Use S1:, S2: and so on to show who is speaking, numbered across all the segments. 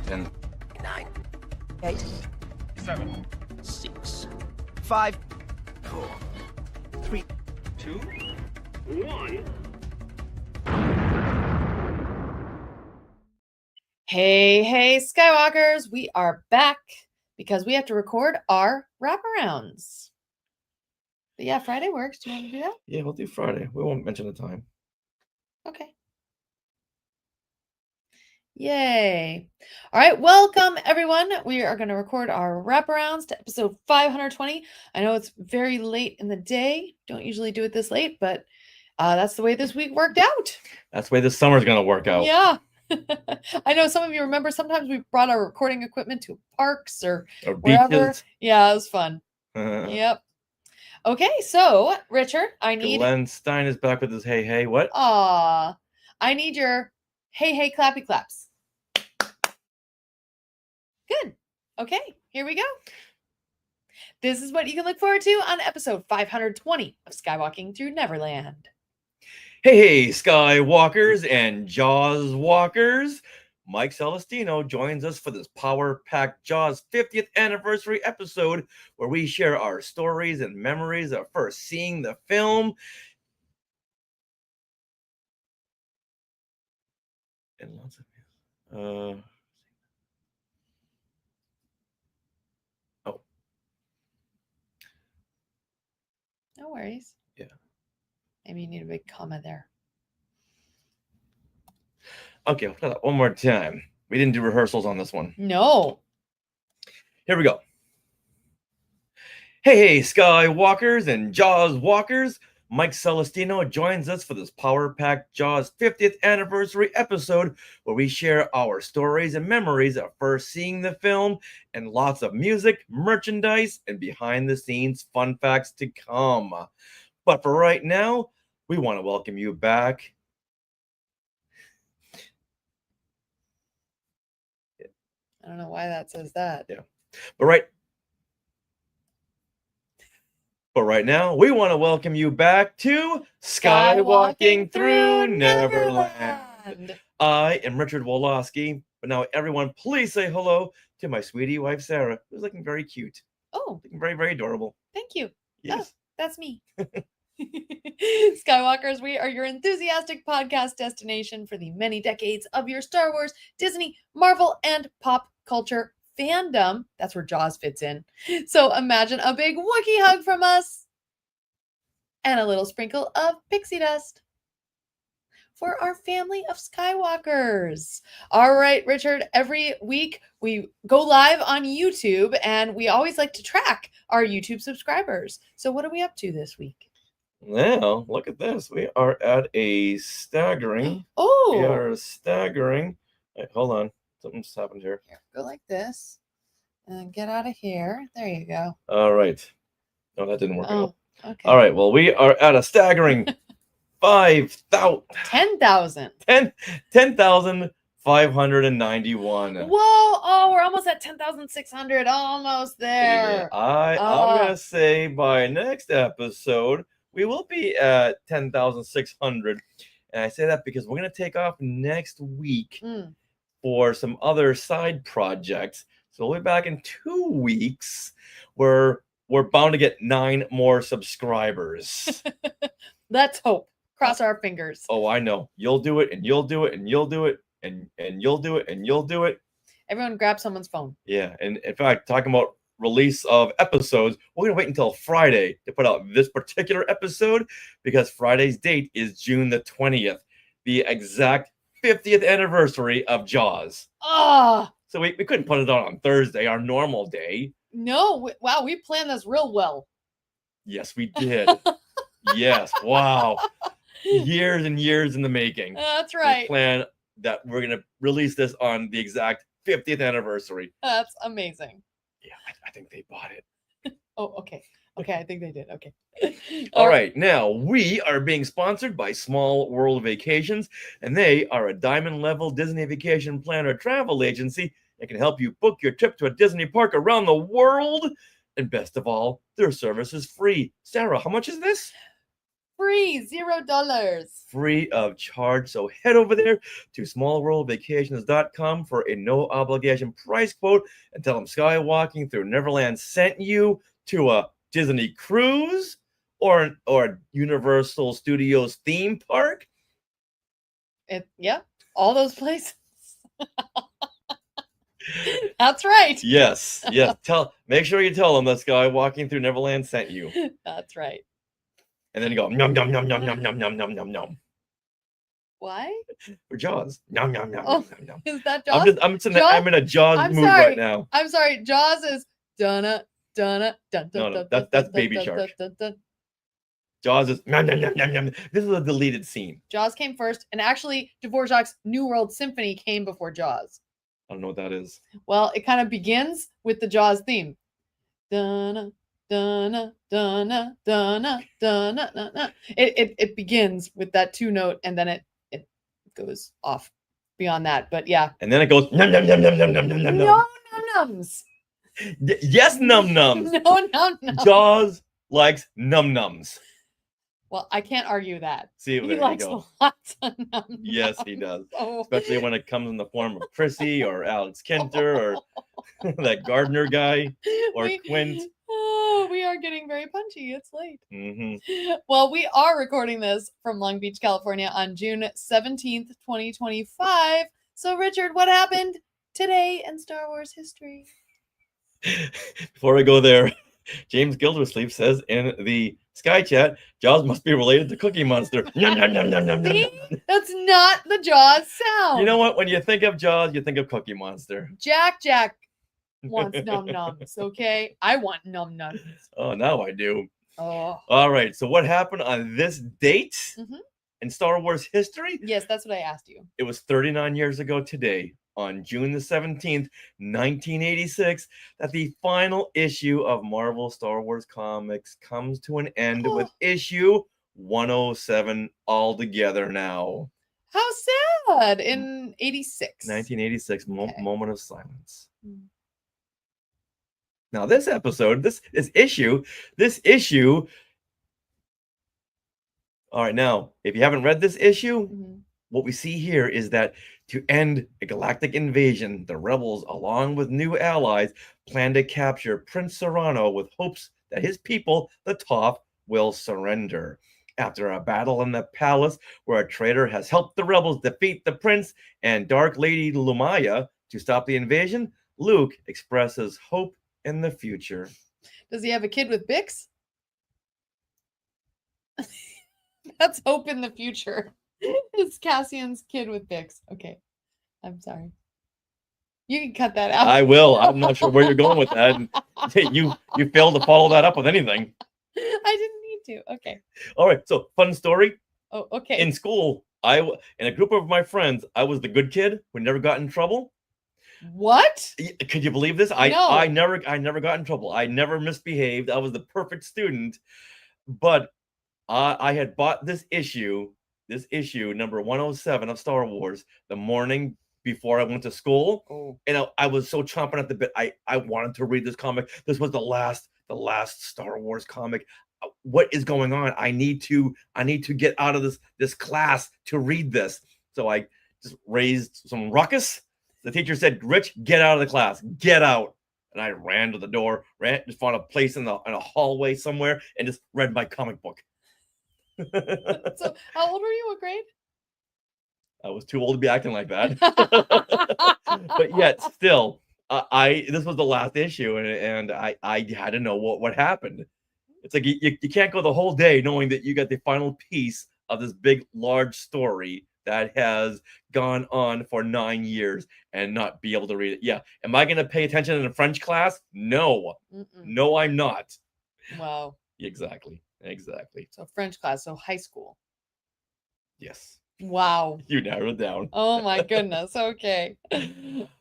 S1: 10,
S2: 9, 8,
S3: 7,
S2: 6, 5,
S3: 4,
S2: 3,
S3: 2, 1.
S4: Hey, Skywalkers, we are back because we have to record our wraparounds. But yeah, Friday works. Do you want to do that?
S1: Yeah, we'll do Friday. We won't mention the time.
S4: Okay. Yay. All right, welcome everyone. We are going to record our wraparounds to episode 520. I know it's very late in the day. Don't usually do it this late, but that's the way this week worked out.
S1: That's the way this summer's going to work out.
S4: Yeah. I know some of you remember sometimes we brought our recording equipment to parks or wherever.
S1: Beaches.
S4: Yeah, it was fun. Yep. Okay, so Richard, I need.
S1: Glenn Stein is back with his hey, what?
S4: I need your hey, clappy claps. Good. Okay, here we go. This is what you can look forward to on episode 520 of Skywalking Through Neverland.
S1: Hey, Skywalkers and Jaws walkers. Mike Celestino joins us for this power-packed Jaws 50th anniversary episode where we share our stories and memories of first seeing the film. And lots of oh.
S4: No worries.
S1: Yeah.
S4: Maybe you need a big comma there.
S1: Okay, I'll try that one more time. We didn't do rehearsals on this one.
S4: No.
S1: Here we go. Hey, Skywalkers and Jaws walkers. Mike Celestino joins us for this power-packed Jaws 50th anniversary episode where we share our stories and memories of first seeing the film and lots of music, merchandise, and behind-the-scenes fun facts to come. But for right now, we want to welcome you back.
S4: I don't know why that says that.
S1: Yeah. But right now, we want to welcome you back to Skywalking Through Neverland. I am Richard Wolosky, but now everyone, please say hello to my sweetie wife, Sarah, who's looking very cute.
S4: Oh.
S1: Looking very, very adorable.
S4: Thank you.
S1: Yes.
S4: Oh, that's me. Skywalkers, we are your enthusiastic podcast destination for the many decades of your Star Wars, Disney, Marvel, and pop culture fandom. That's where Jaws fits in. So imagine a big Wookiee hug from us and a little sprinkle of pixie dust for our family of Skywalkers. All right, Richard, every week we go live on YouTube and we always like to track our YouTube subscribers. So what are we up to this week?
S1: Now, look at this. We are at a staggering.
S4: Oh!
S1: We are staggering. Wait, hold on. Something's happened here.
S4: Here, go like this and get out of here. There you go.
S1: All right. No, that didn't work out.
S4: Okay.
S1: All right. Well, we are at a staggering
S4: 10,000.
S1: 10,591.
S4: Whoa! Oh, we're almost at 10,600. Almost there.
S1: Yeah, I'm gonna say by next episode we will be at 10,600, and I say that because we're gonna take off next week for some other side projects. So we'll be back in 2 weeks where we're bound to get 9 more subscribers.
S4: Let's hope. Cross our fingers.
S1: Oh, I know. You'll do it, and you'll do it, and you'll do it, and you'll do it, and you'll do it.
S4: Everyone grab someone's phone.
S1: Yeah, and in fact, talking about release of episodes, we're going to wait until Friday to put out this particular episode because Friday's date is June the 20th, the exact 50th anniversary of Jaws.
S4: Oh!
S1: So we couldn't put it out on Thursday, our normal day.
S4: No. Wow, we planned this real well.
S1: Yes, we did. Yes, wow. Years and years in the making.
S4: That's right.
S1: We plan that we're going to release this on the exact 50th anniversary.
S4: That's amazing.
S1: Yeah, I think they bought it.
S4: Oh, okay. Okay, I think they did. Okay.
S1: All right. Now, we are being sponsored by Small World Vacations, and they are a diamond-level Disney vacation planner travel agency that can help you book your trip to a Disney park around the world. And best of all, their service is free. Sarah, how much is this?
S4: free, $0.
S1: free of charge. So head over there to smallworldvacations.com for a no obligation price quote and tell them Skywalking Through Neverland sent you to a Disney cruise or a Universal Studios theme park.
S4: Yeah, all those places. That's right.
S1: Yes. Make sure you tell them that Skywalking Through Neverland sent you.
S4: That's right.
S1: And then you go nom nom nom nom nom nom nom nom nom nom.
S4: Why?
S1: For Jaws. Nom nom nom
S4: Oh,
S1: nom nom.
S4: is that Jaws?
S1: I'm in a Jaws
S4: I'm
S1: mood
S4: sorry.
S1: right now.
S4: I'm sorry. Jaws is dun dun dun
S1: No, that's Baby Shark. Jaws is nom nom nom nom nom. This is a deleted scene.
S4: Jaws came first, and actually, Dvorak's New World Symphony came before Jaws.
S1: I don't know what that is.
S4: Well, it kind of begins with the Jaws theme. Dun dun dun dun dun dun. It begins with that 2-note, and then it goes off beyond that. But yeah.
S1: And then it goes num num num num num num num num.
S4: No num-nums.
S1: Yes, num nums.
S4: No num-nums.
S1: Jaws likes num nums.
S4: Well, I can't argue that.
S1: See,
S4: He
S1: there you
S4: likes
S1: go.
S4: lots of num-nums.
S1: Yes, he does.
S4: Oh.
S1: Especially when it comes in the form of Prissy or Alex Kinter or that Gardner guy or Quint.
S4: Oh, we are getting very punchy. It's late.
S1: Mm-hmm.
S4: Well, we are recording this from Long Beach, California on June 17th, 2025. So, Richard, what happened today in Star Wars history?
S1: Before I go there, James Gildersleeve says in the Sky Chat, Jaws must be related to Cookie Monster. Nom, nom, nom, nom, nom, nom,
S4: See?
S1: nom.
S4: That's not the Jaws sound.
S1: You know what? When you think of Jaws, you think of Cookie Monster.
S4: Jack wants num-nums, okay? I want num-nums.
S1: Oh, now I do.
S4: Oh.
S1: All right. So what happened on this date
S4: Mhm.
S1: in Star Wars history?
S4: Yes, that's what I asked you.
S1: It was 39 years ago today, on June the 17th, 1986, that the final issue of Marvel Star Wars Comics comes to an end with issue 107 altogether now.
S4: How sad. In 86.
S1: 1986,
S4: Okay.
S1: moment of silence.
S4: Mm.
S1: Now, this episode, this issue. All right, now, if you haven't read this issue,
S4: Mhm.
S1: what we see here is that to end a galactic invasion, the rebels, along with new allies, plan to capture Prince Serrano with hopes that his people, the Toph, will surrender. After a battle in the palace where a traitor has helped the rebels defeat the prince and Dark Lady Lumaya to stop the invasion, Luke expresses hope in the future.
S4: Does he have a kid with Bix? That's hope in the future. It's Cassian's kid with Bix. Okay. I'm sorry. You can cut that out.
S1: I will. I'm not sure where you're going with that. You failed to follow that up with anything.
S4: I didn't need to. Okay.
S1: All right. So, fun story.
S4: Oh, okay.
S1: In school, in a group of my friends, I was the good kid who never got in trouble.
S4: What?
S1: Could you believe this?
S4: No.
S1: I never got in trouble. I never misbehaved. I was the perfect student. But I had bought this issue number 107 of Star Wars, the morning before I went to school.
S4: Oh.
S1: And I was so chomping at the bit. I wanted to read this comic. This was the last Star Wars comic. What is going on? I need to get out of this class to read this. So I just raised some ruckus. The teacher said, "Rich, get out of the class. Get out." And I ran to the door, just found a place in a hallway somewhere, and just read my comic book.
S4: So, how old were you? What grade?
S1: I was too old to be acting like that. But yet, still, this was the last issue, and I had to know what happened. It's like you can't go the whole day knowing that you got the final piece of this big, large story that has gone on for 9 years and not be able to read it. Yeah. Am I going to pay attention in a French class? No.
S4: Mm-mm.
S1: No, I'm not.
S4: Wow.
S1: Exactly.
S4: So French class, so high school.
S1: Yes.
S4: Wow.
S1: You narrowed it down.
S4: Oh my goodness. Okay.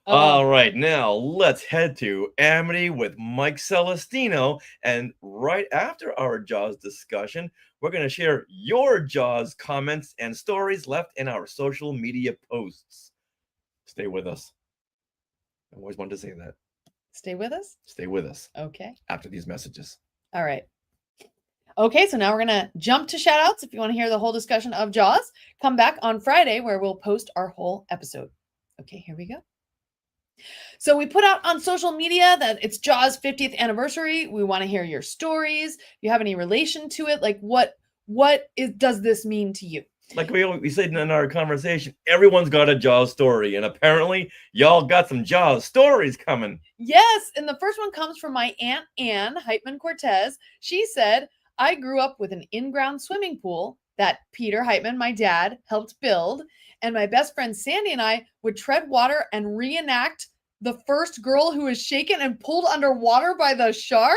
S1: All right, now let's head to Amity with Mike Celestino. And right after our Jaws discussion, we're going to share your Jaws comments and stories left in our social media posts. Stay with us. I always wanted to say that.
S4: Stay with us.
S1: Stay with us
S4: Okay.
S1: after these messages.
S4: All right. Okay, so now we're going to jump to shout outs. If you want to hear the whole discussion of Jaws, come back on Friday where we'll post our whole episode. Okay, here we go. So we put out on social media that it's Jaws 50th anniversary. We want to hear your stories. If you have any relation to it, like does this mean to you?
S1: Like we said in our conversation, everyone's got a Jaws story, and apparently y'all got some Jaws stories coming.
S4: Yes, and the first one comes from my Aunt Ann Heitman Cortez. She said, I grew up with an in-ground swimming pool that Peter Heitman, my dad, helped build, and my best friend Sandy and I would tread water and reenact the first girl who was shaken and pulled underwater by the shark.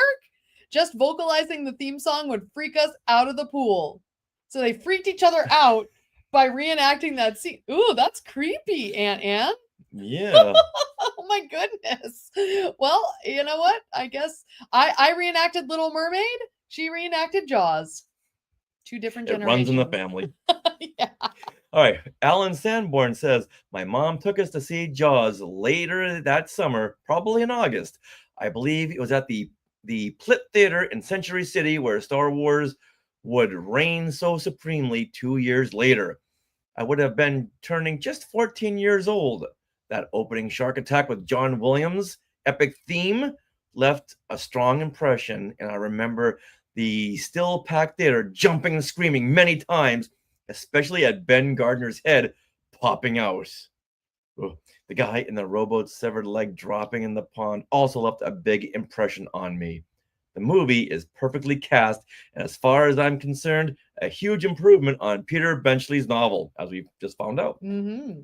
S4: Just vocalizing the theme song would freak us out of the pool. So they freaked each other out by reenacting that scene. Ooh, that's creepy, Aunt Ann.
S1: Yeah.
S4: Oh my goodness. Well, you know what? I guess I reenacted Little Mermaid. She reenacted Jaws. Two different
S1: It
S4: generations.
S1: runs in the family.
S4: Yeah.
S1: All right. Alan Sanborn says, my mom took us to see Jaws later that summer, probably in August. I believe it was at the Plitt Theater in Century City where Star Wars would reign so supremely 2 years later. I would have been turning just 14 years old. That opening shark attack with John Williams' epic theme left a strong impression, and I remember the still packed theater jumping and screaming many times, especially at Ben Gardner's head popping out. Oh, the guy in the rowboat's severed leg dropping in the pond also left a big impression on me. The movie is perfectly cast, and as far as I'm concerned, a huge improvement on Peter Benchley's novel, as we've just found out.
S4: Mm-hmm.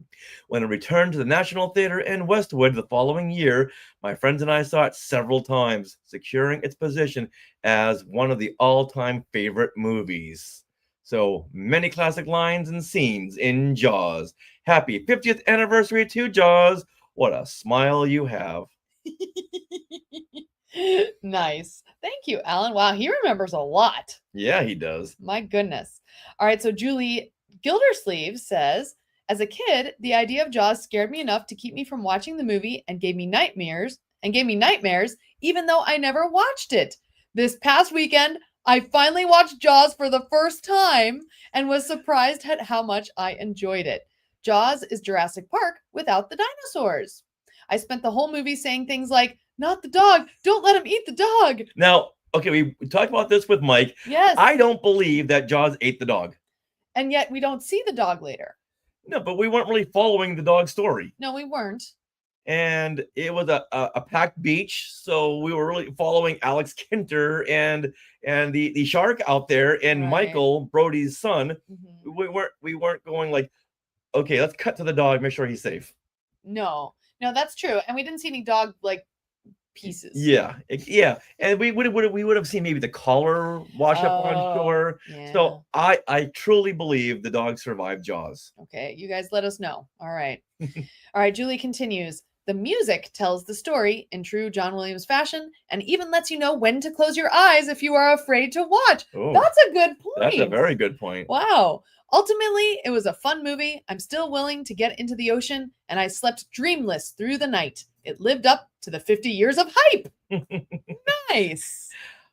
S1: When it returned to the National Theater in Westwood the following year, my friends and I saw it several times, securing its position as one of the all-time favorite movies. So many classic lines and scenes in Jaws. Happy 50th anniversary to Jaws. What a smile you have.
S4: Nice. Thank you, Alan. Wow, he remembers a lot.
S1: Yeah, he does.
S4: My goodness. All right, so Julie Gildersleeve says, as a kid, the idea of Jaws scared me enough to keep me from watching the movie and gave me nightmares, even though I never watched it. This past weekend, I finally watched Jaws for the first time and was surprised at how much I enjoyed it. Jaws is Jurassic Park without the dinosaurs. I spent the whole movie saying things like, not the dog, don't let him eat the dog.
S1: Now, okay, we talked about this with Mike.
S4: Yes.
S1: I don't believe that Jaws ate the dog.
S4: And yet we don't see the dog later.
S1: No, but we weren't really following the dog story.
S4: No, we weren't.
S1: And it was a packed beach, so we were really following Alex Kinter and the shark out there, and
S4: Right.
S1: Michael, Brody's son.
S4: Mm-hmm.
S1: We weren't going like, okay, let's cut to the dog, make sure he's safe.
S4: No, that's true. And we didn't see any dog like pieces.
S1: Yeah, and we would have seen maybe the collar wash up on shore.
S4: Yeah.
S1: So I truly believe the dog survived Jaws.
S4: Okay, you guys let us know. All right. All right, Julie continues. The music tells the story in true John Williams fashion and even lets you know when to close your eyes if you are afraid to watch.
S1: Oh,
S4: that's a good point.
S1: That's a very good point.
S4: Wow. Ultimately, it was a fun movie. I'm still willing to get into the ocean, and I slept dreamless through the night. It lived up to the 50 years of hype. Nice.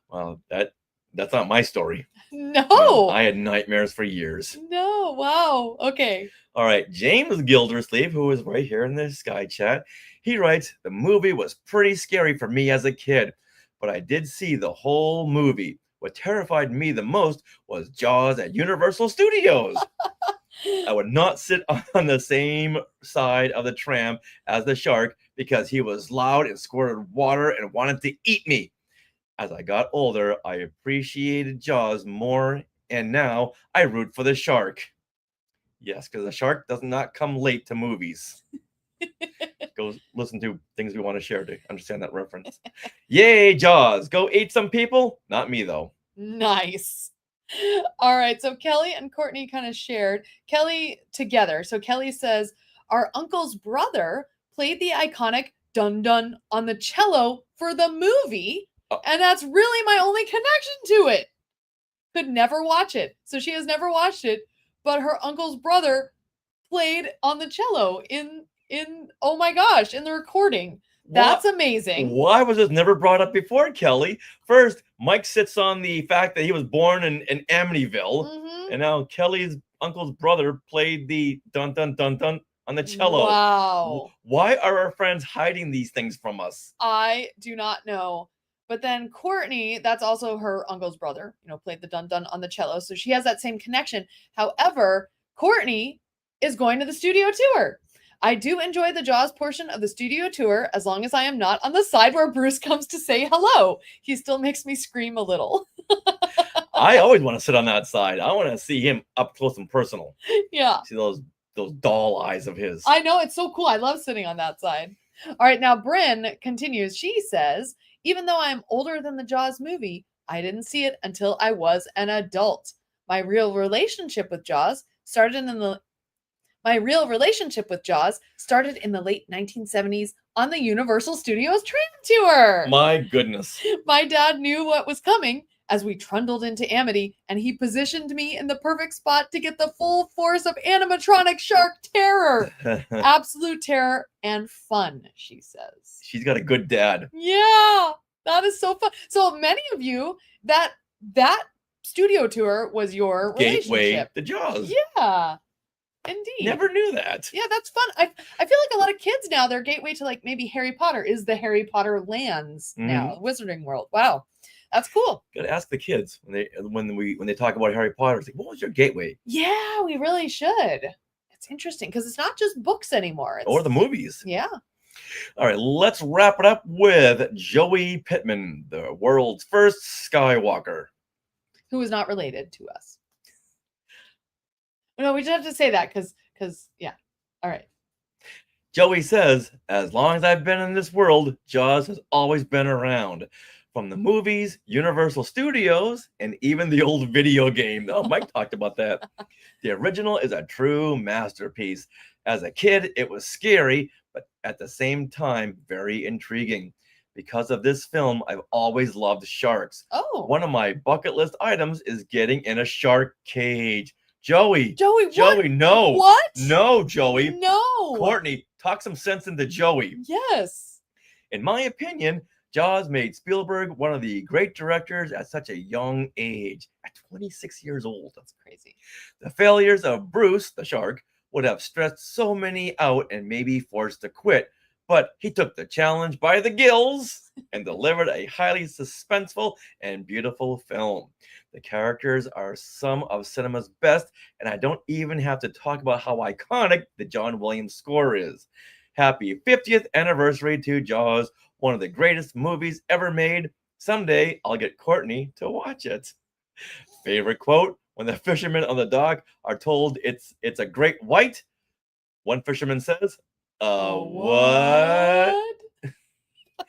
S1: Well, that's not my story.
S4: No.
S1: I had nightmares for years.
S4: No. Wow. Okay.
S1: All right, James Gildersleeve, who is right here in the Sky Chat, he writes, the movie was pretty scary for me as a kid, but I did see the whole movie. What terrified me the most was Jaws at Universal Studios. I would not sit on the same side of the tram as the shark because he was loud and squirted water and wanted to eat me. As I got older, I appreciated Jaws more, and now I root for the shark. Yes, because the shark does not come late to movies. Go listen to things we want to share to understand that reference. Yay, Jaws. Go eat some people. Not me, though.
S4: Nice. All right. So Kelly and Courtney kind of shared Kelly together. So Kelly says, our uncle's brother played the iconic dun dun on the cello for the movie. And that's really my only connection to it. Could never watch it. So she has never watched it. But her uncle's brother played on the cello in oh my gosh, in the recording. That's amazing.
S1: Why was this never brought up before, Kelly? First, Mike sits on the fact that he was born in Amityville,
S4: Mhm.
S1: and now Kelly's uncle's brother played the dun dun dun dun on the cello.
S4: Wow.
S1: Why are our friends hiding these things from us?
S4: I do not know. But then Courtney, that's also her uncle's brother, played the dun dun on the cello. So she has that same connection. However, Courtney is going to the studio tour. I do enjoy the Jaws portion of the studio tour as long as I am not on the side where Bruce comes to say hello. He still makes me scream a little.
S1: I always want to sit on that side. I want to see him up close and personal.
S4: Yeah.
S1: See those doll eyes of his.
S4: I know, it's so cool. I love sitting on that side. All right, now Bryn continues. She says, even though I'm older than the Jaws movie, I didn't see it until I was an adult. My real relationship with Jaws started in the late 1970s on the Universal Studios train tour.
S1: My goodness.
S4: My dad knew what was coming as we trundled into Amity, and he positioned me in the perfect spot to get the full force of animatronic shark terror. Absolute terror and fun, she says.
S1: She's got a good dad.
S4: Yeah, that is so fun. So many of you, that studio tour was your
S1: Gateway
S4: relationship.
S1: to Jaws.
S4: Yeah, indeed.
S1: Never knew that.
S4: Yeah, that's fun. I feel like a lot of kids now, their gateway to like maybe Harry Potter is the Harry Potter lands now, Wizarding World. Wow. That's cool.
S1: Gotta ask the kids when they talk about Harry Potter. It's like, what was your gateway?
S4: Yeah, we really should. It's interesting because it's not just books anymore.
S1: Or the movies.
S4: Yeah.
S1: All right, let's wrap it up with Joey Pittman, the world's first Skywalker.
S4: Who is not related to us. No, we just have to say that because yeah. All right.
S1: Joey says, as long as I've been in this world, Jaws has always been around. From the movies, Universal Studios, and even the old video game. Oh, Mike talked about that. The original is a true masterpiece. As a kid, it was scary, but at the same time, very intriguing. Because of this film, I've always loved sharks.
S4: Oh.
S1: One of my bucket list items is getting in a shark cage. Joey,
S4: what?
S1: no.
S4: What?
S1: No, Joey.
S4: No.
S1: Courtney, talk some sense into Joey.
S4: Yes.
S1: In my opinion, Jaws made Spielberg one of the great directors at such a young age, at 26 years old.
S4: That's crazy.
S1: The failures of Bruce, the shark, would have stressed so many out and maybe forced to quit, but he took the challenge by the gills and delivered a highly suspenseful and beautiful film. The characters are some of cinema's best, and I don't even have to talk about how iconic the John Williams score is. Happy 50th anniversary to Jaws, one of the greatest movies ever made. Someday I'll get Courtney to watch it. Favorite quote: when the fishermen on the dock are told it's a great white, one fisherman says, what?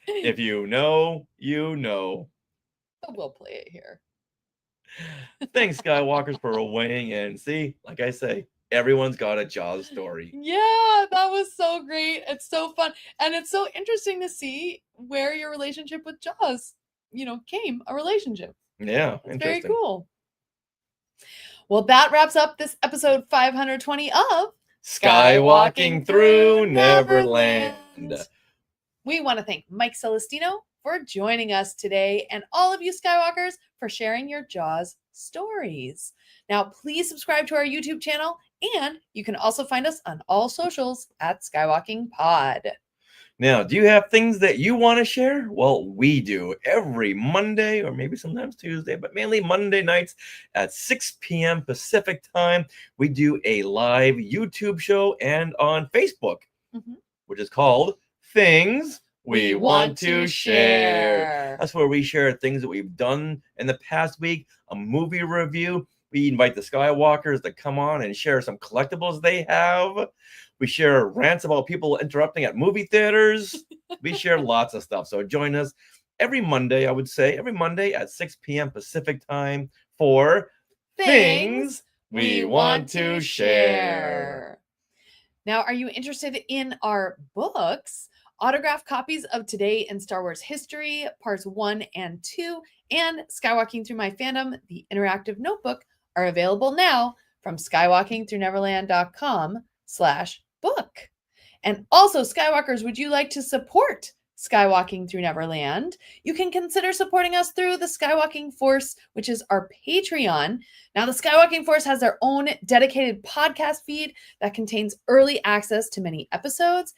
S1: If you know, you know.
S4: We'll play it here.
S1: Thanks, Skywalkers, for weighing in. See, like I say, everyone's got a Jaws story.
S4: Yeah, that was so great. It's so fun. And it's so interesting to see where your relationship with Jaws, came a relationship.
S1: Yeah,
S4: it's
S1: interesting.
S4: Very cool. Well, that wraps up this episode 520 of
S1: Skywalking Through Neverland.
S4: We want to thank Mike Celestino for joining us today and all of you Skywalkers for sharing your Jaws stories. Now, please subscribe to our YouTube channel, and you can also find us on all socials at Skywalking Pod.
S1: Now, do you have things that you want to share? Well, we do every Monday, or maybe sometimes Tuesday, but mainly Monday nights at 6 p.m. Pacific time. We do a live YouTube show and on Facebook, which is called Things We Want to Share. That's where we share things that we've done in the past week, a movie review. We invite the Skywalkers to come on and share some collectibles they have. We share rants about people interrupting at movie theaters. We share lots of stuff. So join us every Monday, I would say, every Monday at 6 p.m. Pacific time for Things We Want to Share.
S4: Now, are you interested in our books? Autographed copies of Today in Star Wars History, Parts 1 and 2, and Skywalking Through My Fandom, the interactive notebook, are available now from skywalkingthroughneverland.com/book. And also, Skywalkers, would you like to support Skywalking Through Neverland, you can consider supporting us through the Skywalking Force, which is our Patreon. Now, the Skywalking Force has their own dedicated podcast feed that contains early access to many episodes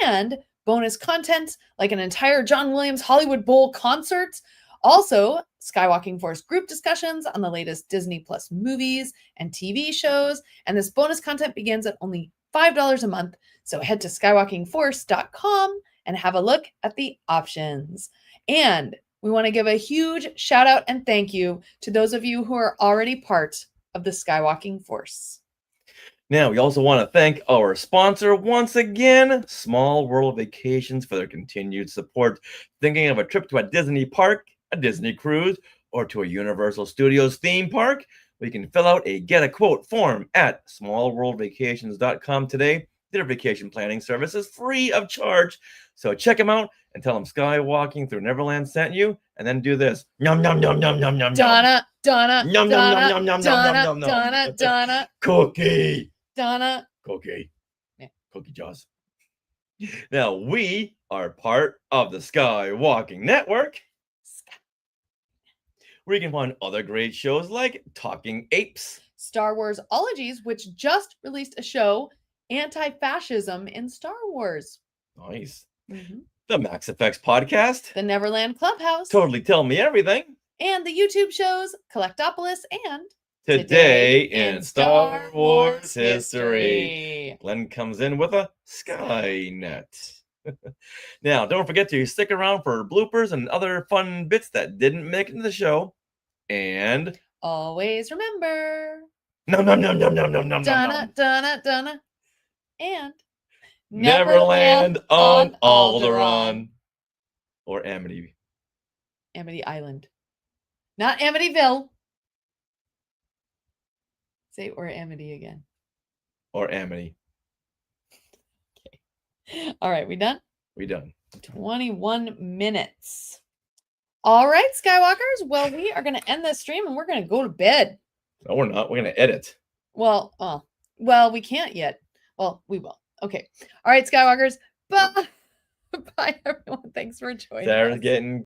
S4: and bonus content like an entire John Williams Hollywood Bowl concert. Also, Skywalking Force group discussions on the latest Disney Plus movies and TV shows. And this bonus content begins at only $5 a month. So head to skywalkingforce.com and have a look at the options. And we want to give a huge shout out and thank you to those of you who are already part of the Skywalking Force.
S1: Now, we also want to thank our sponsor once again, Small World Vacations, for their continued support. Thinking of a trip to a Disney park, a Disney cruise, or to a Universal Studios theme park? We can fill out a Get a Quote form at smallworldvacations.com today. Their vacation planning service is free of charge. So check them out and tell them Skywalking Through Neverland sent you, and then do this. Yum, yum, yum, yum, yum, yum,
S4: Donna, Donna,
S1: Yum, yum,
S4: Donna,
S1: yum, yum, yum,
S4: Donna,
S1: yum, yum, yum.
S4: Donna, Donna,
S1: Cookie.
S4: Donna.
S1: Cookie.
S4: Yeah.
S1: Cookie Jaws. Now, we are part of the Skywalking Network, where you can find other great shows like Talking Apes,
S4: Star Wars Ologies, which just released a show, Anti-Fascism in Star Wars.
S1: nice,
S4: Mhm.
S1: the Max Effects podcast,
S4: The Neverland Clubhouse,
S1: Totally Tell Me Everything,
S4: and the YouTube shows Collectopolis and
S1: Today in Star Wars History. Glenn comes in with a Skynet. Now, don't forget to stick around for bloopers and other fun bits that didn't make it into the show. And
S4: Always remember,
S1: nom nom nom nom nom nom nom
S4: Donna,
S1: nom.
S4: Donna, Donna, and
S1: Neverland on Alderaan. Or Amity.
S4: Amity Island. Not Amityville. Say or Amity again.
S1: Or Amity.
S4: All right, we done?
S1: We done.
S4: 21 minutes. All right, Skywalkers. Well, we are going to end this stream and we're going to go to bed.
S1: No, we're not. We're going to edit.
S4: Well, we can't yet. Well, we will. Okay. All right, Skywalkers. Bye. Bye, everyone. Thanks for joining
S1: Sarah's
S4: us.
S1: getting